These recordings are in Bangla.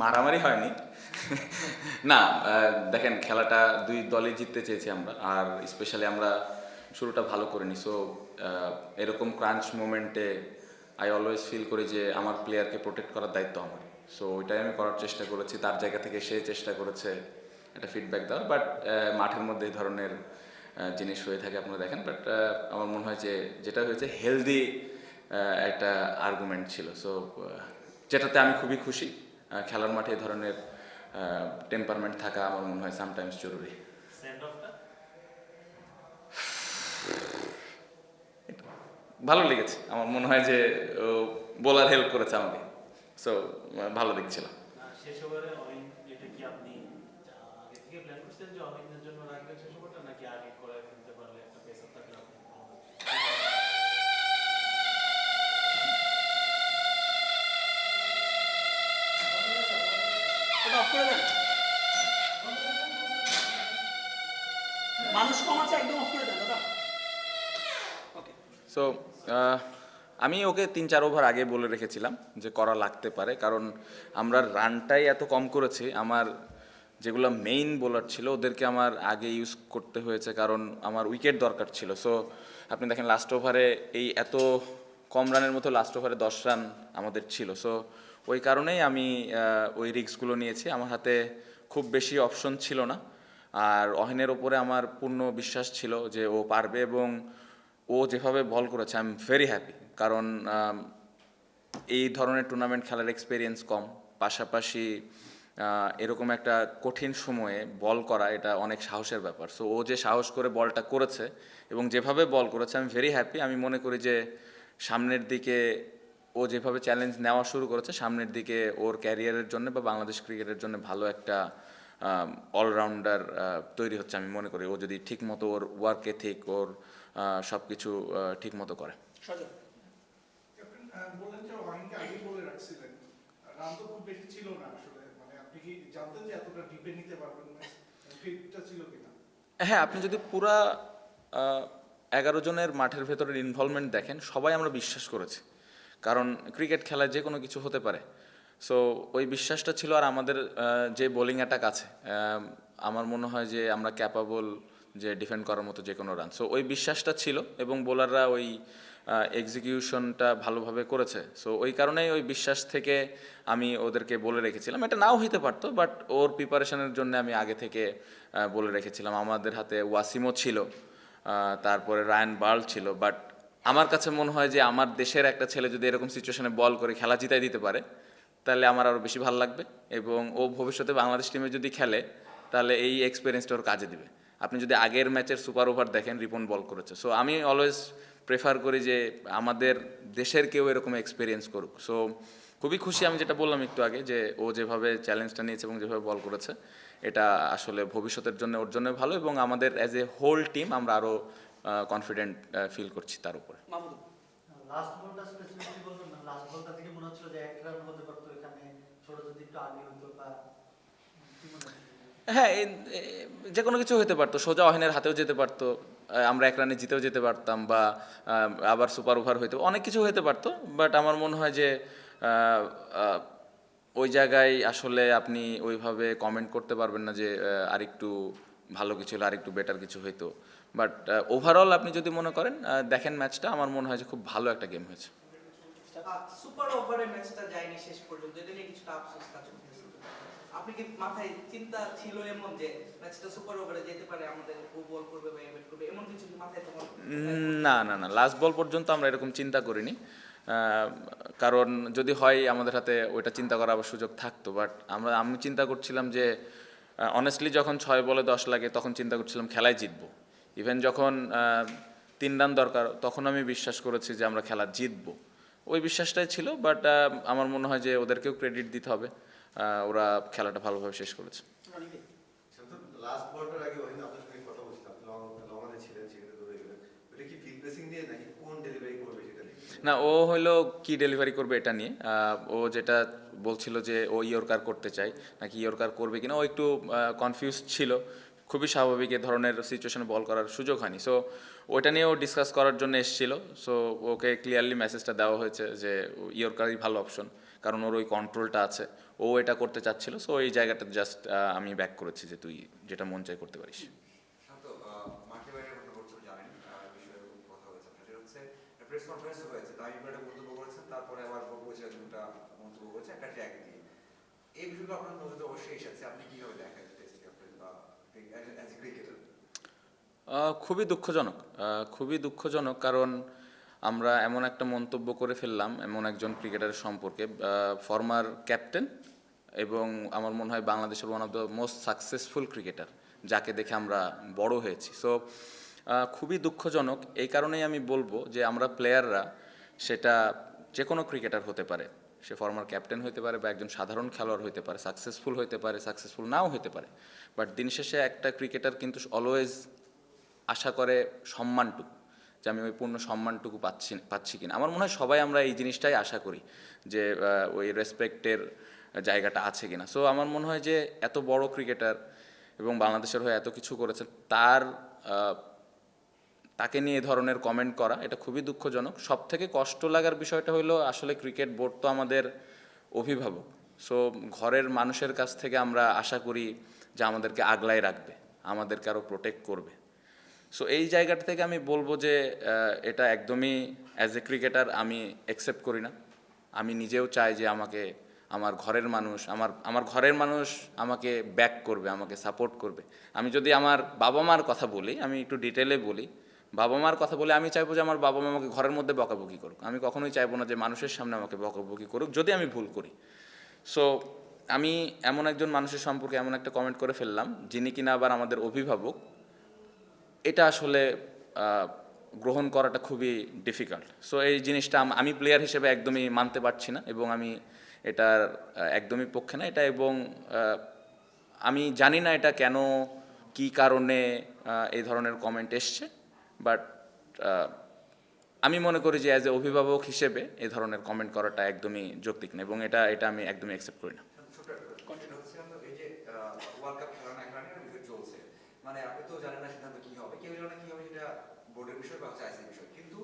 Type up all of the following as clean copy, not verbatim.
মারামারি হয়নি। না, দেখেন খেলাটা দুই দলই জিততে চেয়েছি আমরা, আর স্পেশালি আমরা শুরুটা ভালো করিনি। সো এরকম ক্রাঞ্চ মোমেন্টে আই অলওয়েজ ফিল করি যে আমার প্লেয়ারকে প্রোটেক্ট করার দায়িত্ব আমার। সো ওইটাই আমি করার চেষ্টা করেছি, তার জায়গা থেকে সে চেষ্টা করেছে একটা ফিডব্যাক দেওয়ার। বাট মাঠের মধ্যে এই ধরনের জিনিস হয়ে থাকে আপনারা দেখেন। বাট আমার মনে হয় যে যেটা হয়েছে হেলদি একটা আর্গুমেন্ট ছিল। সো যেটাতে আমি খুবই খুশি। খেলার মাঠে এই ধরনের টেম্পারমেন্ট থাকা আমার মনে হয় সামটাইমস জরুরি। ভালো লেগেছে, আমার মনে হয় যে বোলার হেল্প করেছে আমাকে। সো ভালো দেখছিলাম। শেষ ওভারে অহিন, এটা কি আপনি আগে থেকে প্ল্যান করছেন যে অহিনের জন্য রাখবেন শেষ ওভারটা, নাকি আগে করে ফেলতে পারলে একটা পেসার থাকলে আপনি ভালো ওটা অফ করে দেন, মানুষ কম আছে, একদম অফ করে দেন দাদা। ওকে। সো আমি ওকে 3-4 ওভার আগে বলে রেখেছিলাম যে করা লাগতে পারে, কারণ আমরা রানটাই এত কম করেছি। আমার যেগুলো মেইন বোলার ছিল ওদেরকে আমার আগে ইউজ করতে হয়েছে, কারণ আমার উইকেট দরকার ছিল। সো আপনি দেখেন লাস্ট ওভারে এই এত কম রানের মতো লাস্ট ওভারে 10 রান আমাদের ছিল। সো ওই কারণেই আমি ওই রিস্কগুলো নিয়েছি। আমার হাতে খুব বেশি অপশন ছিল না, আর অহিনের ওপরে আমার পূর্ণ বিশ্বাস ছিল যে ও পারবে, এবং ও যেভাবে বল করেছে আই এম ভেরি হ্যাপি। কারণ এই ধরনের টুর্নামেন্ট খেলার এক্সপিরিয়েন্স কম, পাশাপাশি এরকম একটা কঠিন সময়ে বল করা এটা অনেক সাহসের ব্যাপার। সো ও যে সাহস করে বলটা করেছে এবং যেভাবে বল করেছে আমি ভেরি হ্যাপি। আমি মনে করি যে সামনের দিকে ও যেভাবে চ্যালেঞ্জ নেওয়া শুরু করেছে, সামনের দিকে ওর ক্যারিয়ারের জন্য বা বাংলাদেশ ক্রিকেটের জন্য ভালো একটা অলরাউন্ডার তৈরি হচ্ছে। আমি মনে করি ও যদি ঠিকমতো ওর ওয়ার্ক এথিক, ওর সব কিছু ঠিকমতো করে। সজল। ক্যাপ্টেন, বললেন যে ওয়াহিনকে আগেই বলে রাখছিলেন, রান তো খুব বেশি ছিল না আসলে, মানে আপনি কি জানতেন যে এতটা ডিপে নিতে পারবেন না, ফিটটা ছিল কিনা? হ্যাঁ, আপনি যদি পুরা 11 জনের মাঠের ভেতরের ইনভলভমেন্ট দেখেন, সবাই আমরা বিশ্বাস করেছি, কারণ ক্রিকেট খেলায় যে কোনো কিছু হতে পারে। সো ওই বিশ্বাসটা ছিল। আর আমাদের যে বোলিং অ্যাটাক আছে, আমার মনে হয় যে আমরা ক্যাপাবল যে ডিফেন্ড করার মতো যে কোনো রান। সো ওই বিশ্বাসটা ছিল, এবং বোলাররা ওই এক্সিকিউশনটা ভালোভাবে করেছে। সো ওই কারণেই ওই বিশ্বাস থেকে আমি ওদেরকে বলে রেখেছিলাম। এটা নাও হইতে পারতো, বাট ওর প্রিপারেশনের জন্য আমি আগে থেকে বলে রেখেছিলাম। আমাদের হাতে ওয়াসিমও ছিল, তারপরে রায়ান বার্ল ছিল। বাট আমার কাছে মনে হয় যে আমার দেশের একটা ছেলে যদি এরকম সিচুয়েশনে বল করে খেলা জিতাই দিতে পারে, তাহলে আমার আরও বেশি ভালো লাগবে, এবং ও ভবিষ্যতে বাংলাদেশ টিমে যদি খেলে তাহলে এই এক্সপিরিয়েন্সটা ওর কাজে দিবে। আপনি যদি আগের ম্যাচের সুপার ওভার দেখেন, রিপন বল করেছে। সো আমি অলওয়েজ প্রেফার করি যে আমাদের দেশের কেউ এরকম এক্সপিরিয়েন্স করুক। সো খুবই খুশি, আমি যেটা বললাম একটু আগে, যে ও যেভাবে চ্যালেঞ্জটা নিয়েছে এবং যেভাবে বল করেছে, এটা আসলে ভবিষ্যতের জন্য ওর জন্য ভালো, এবং আমাদের অ্যাজ এ হোল টিম আমরা আরও কনফিডেন্ট ফিল করছি তার উপরে। মাহমুদ। লাস্ট বলটা স্পেসিফিকলি বলবেন না? লাস্ট বলটা থেকে মনে হচ্ছিল যে এক রান হতে পারতো এখানে, ছোট যদি একটু আগে হতো, বা কি মনে হচ্ছে? হ্যাঁ, যে কোনো কিছু হতে পারতো, সোজা অহিনের হাতেও যেতে পারতো, আমরা 1 রানে জিতেও যেতে পারতাম, বা আবার সুপার ওভার হইতো, অনেক কিছু হতে পারতো। বাট আমার মনে হয় যে আহ, আহ, ওই জায়গায় আসলে আপনি ওইভাবে কমেন্ট করতে পারবেন না যে আরেকটু ভালো কিছু হলো, আরেকটু বেটার কিছু হইতো। বাট ওভারঅল আপনি যদি মনে করেন, দেখেন ম্যাচটা, আমার মনে হয় যে খুব ভালো একটা গেম হয়েছে। সুপার ওভারে ম্যাচটা যায়নি শেষ পর্যন্ত, এটা নিয়ে কিছুটা আফসোস কাজ করতেছে। আপনি কি মাথায় চিন্তা ছিল এমন যে ম্যাচটা সুপার ওভারে যেতে পারে, আমাদের ও বল করবে বা ব্যাট করবে, এমন কিছু কি মাথায় তখন? না, না, না, লাস্ট বল পর্যন্ত আমরা এরকম চিন্তা করিনি। কারণ যদি হয় আমাদের হাতে ওইটা চিন্তা করার আবার সুযোগ থাকতো। বাট আমি চিন্তা করছিলাম যে অনেস্টলি যখন 6 বলে 10 লাগে তখন চিন্তা করছিলাম খেলায় জিতবো। ইভেন যখন 3 রান দরকার তখন আমি বিশ্বাস করেছি যে আমরা খেলা জিতবো। ওই বিশ্বাসটাই ছিল। বাট আমার মনে হয় যে ওদেরকেও ক্রেডিট দিতে হবে, ওরা খেলাটা ভালোভাবে শেষ করেছে। লাস্ট বলটার আগে ওখানে আপনার সঙ্গে কথা বলছিলাম, আপনি লঙ্গনে ছিলেন, সেখানে দৌড়ে গেলেন। ওটা কি ফিল্ড প্রেসিং দিয়ে নাকি কোন ডেলিভারি করবে সেটা নিয়ে? না, ও হলো কি ডেলিভারি করবে এটা নিয়ে। ও যেটা বলছিল যে ও ইয়র্কার করতে চায়, নাকি ইয়র্কার করবে কিনা, ও একটু কনফিউজ ছিল। খুবই স্বাভাবিক, এ ধরনের সিচুয়েশনে বল করার সুযোগ হয়নি। সো ওইটা নিয়েও ডিসকাস করার জন্য এসেছিল। সো ওকে ক্লিয়ারলি মেসেজটা দেওয়া হয়েছে যে ইয়র্কারই ভালো অপশন, কারণ ওর ওই কন্ট্রোলটা আছে, ও এটা করতে চাচ্ছিল, সো এই জায়গাটা জাস্ট আমি ব্যাক করেছি যে তুই যেটা মন চাই করতে পারিস। শান্ত, মাঠে বাইরে একটা বক্তব্য জানেন, বিষয়ে কথা হয়েছে আপনার, সেটা হচ্ছে প্রেস কনফারেন্স হয়েছে, তাই একটা মন্তব্য করেছেন, তারপরে আবার বলেছেন দুটা মন্তব্য করেছে একটা ট্যাগ দিয়ে। এই বিষয়গুলো আপনার নজরে অবশ্যই এসেছে, আপনি কিভাবে দেখেন টেস্ট ক্যাপ্টেন বা অ্যাজ এ ক্রিকেটার? খুবই দুঃখজনক, খুবই দুঃখজনক, কারণ আমরা এমন একটা মন্তব্য করে ফেললাম এমন একজন ক্রিকেটারের সম্পর্কে, ফর্মার ক্যাপ্টেন, এবং আমার মনে হয় বাংলাদেশের one of the most successful cricketer, যাকে দেখে আমরা বড় হয়েছি। সো খুবই দুঃখজনক। এই কারণেই আমি বলবো যে আমরা প্লেয়াররা, সেটা যে কোনো ক্রিকেটার হতে পারে, সে ফর্মার ক্যাপ্টেন হতে পারে বা একজন সাধারণ খেলোয়াড় হতে পারে, সাকসেসফুল হতে পারে, সাকসেসফুল নাও হতে পারে, বাট দিন শেষে একটা ক্রিকেটার কিন্তু অলওয়েজ আশা করে সম্মানটুকু, যে আমি ওই পূর্ণ সম্মানটুকু পাচ্ছি কিনা। আমার মনে হয় সবাই আমরা এই জিনিসটাই আশা করি, যে ওই রেসপেক্টের জায়গাটা আছে কিনা। সো আমার মনে হয় যে এত বড় ক্রিকেটার এবং বাংলাদেশের হয়ে এত কিছু করেছেন, তাকে নিয়ে এ ধরনের কমেন্ট করা, এটা খুবই দুঃখজনক। সব থেকে কষ্ট লাগার বিষয়টা হলো, আসলে ক্রিকেট বোর্ড তো আমাদের অভিভাবক, সো ঘরের মানুষের কাছ থেকে আমরা আশা করি যে আমাদেরকে আগলায় রাখবে, আমাদেরকে আরও প্রোটেক্ট করবে। সো এই জায়গাটা থেকে আমি বলবো যে এটা একদমই অ্যাজ এ ক্রিকেটার আমি অ্যাকসেপ্ট করি না। আমি নিজেও চাই যে আমার ঘরের মানুষ আমাকে ব্যাক করবে, আমাকে সাপোর্ট করবে। আমি যদি আমার বাবা মার কথা বলি, আমি একটু ডিটেলে বলি, বাবা মার কথা বলে আমি চাইবো যে আমার বাবা মা আমাকে ঘরের মধ্যে বকাবকি করুক। আমি কখনোই চাইবো না যে মানুষের সামনে আমাকে বকাবকি করুক, যদি আমি ভুল করি। সো আমি এমন একজন মানুষের সম্পর্কে এমন একটা কমেন্ট করে ফেললাম, যিনি কিনা আবার আমাদের অভিভাবক। এটা আসলে গ্রহণ করাটা খুবই ডিফিকাল্ট। সো এই জিনিসটা আমি প্লেয়ার হিসেবে একদমই মানতে পারছি না, এবং আমি এটার একদমই পক্ষে না এটা। এবং আমি জানি না এটা কেন, কি কারণে এই ধরনের কমেন্ট এসছে, বাট আমি মনে করি যে অ্যাজ এ অভিভাবক হিসেবে এই ধরনের কমেন্ট করাটা একদমই যৌক্তিক না, এবং এটা আমি একদমই অ্যাকসেপ্ট করি না। ছোট একটা question হচ্ছে, এই যে ওয়ার্ল্ড কাপ খেলা না খেলা নিয়ে একটা বিষয় চলছে, মানে আপনি তো জানেন না সিদ্ধান্ত কি হবে, কেউ জানে না কি হবে, সেটা বোর্ডের বিষয় বা আইসিসির বিষয়, কিন্তু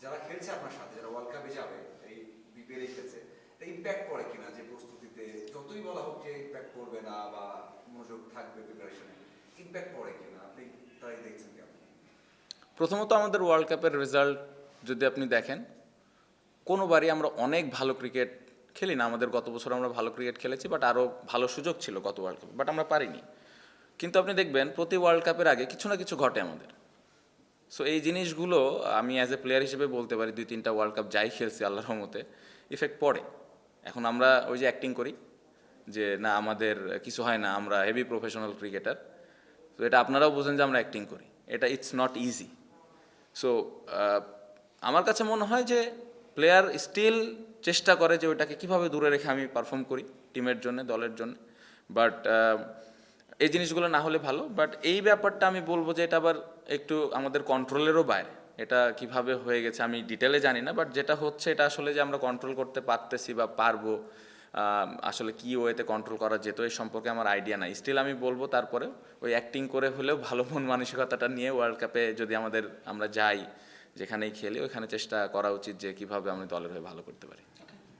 যারা খেলছে আপনার সাথে, যারা ওয়ার্ল্ড কাপে যাবে, এই বিপিএল খেলছে, এটা ইম্প্যাক্ট পড়ে কিনা, যে প্রস্তুতিতে যতই বলা হোক যে ইম্প্যাক্ট করবে না বা মনোযোগ থাকবে প্রিপারেশনে, ইম্প্যাক্ট পড়ে কিনা, আপনি তাই দেখছেন কেমন? প্রথমত আমাদের ওয়ার্ল্ড কাপের রেজাল্ট যদি আপনি দেখেন, কোনোবারই আমরা অনেক ভালো ক্রিকেট খেলি না। আমাদের গত বছর আমরা ভালো ক্রিকেট খেলেছি, বাট আরও ভালো সুযোগ ছিল গত ওয়ার্ল্ড কাপে, বাট আমরা পারিনি। কিন্তু আপনি দেখবেন প্রতি ওয়ার্ল্ড কাপের আগে কিছু না কিছু ঘটে আমাদের। সো এই জিনিসগুলো আমি অ্যাজ এ প্লেয়ার হিসেবে বলতে পারি, 2-3টা ওয়ার্ল্ড কাপ যাই খেলছি আল্লাহর রহমতে ইফেক্ট পড়ে। এখন আমরা ওই যে অ্যাক্টিং করি যে না আমাদের কিছু হয় না, আমরা হেভি প্রফেশনাল ক্রিকেটার, তো এটা আপনারাও বোঝেন যে আমরা অ্যাক্টিং করি, এটা ইটস নট ইজি। সো আমার কাছে মনে হয় যে প্লেয়ার স্টিল চেষ্টা করে যে ওইটাকে কীভাবে দূরে রেখে আমি পারফর্ম করি টিমের জন্য, দলের জন্য, বাট এই জিনিসগুলো না হলে ভালো। বাট এই ব্যাপারটা আমি বলবো যে এটা আবার একটু আমাদের কন্ট্রোলেরও বাইরে। এটা কিভাবে হয়ে গেছে আমি ডিটেলে জানি না, বাট যেটা হচ্ছে এটা আসলে যে আমরা কন্ট্রোল করতে পারতেছি বা পারবো, আসলে কী ওয়েতে কন্ট্রোল করা যেত এই সম্পর্কে আমার আইডিয়া নাই। স্টিল আমি বলবো তারপরে ওই অ্যাক্টিং করে হলেও ভালো মন মানসিকতাটা নিয়ে ওয়ার্ল্ড কাপে যদি আমরা যাই, যেখানেই খেলি, ওইখানে চেষ্টা করা উচিত যে কীভাবে আমি দলের হয়ে ভালো করতে পারি।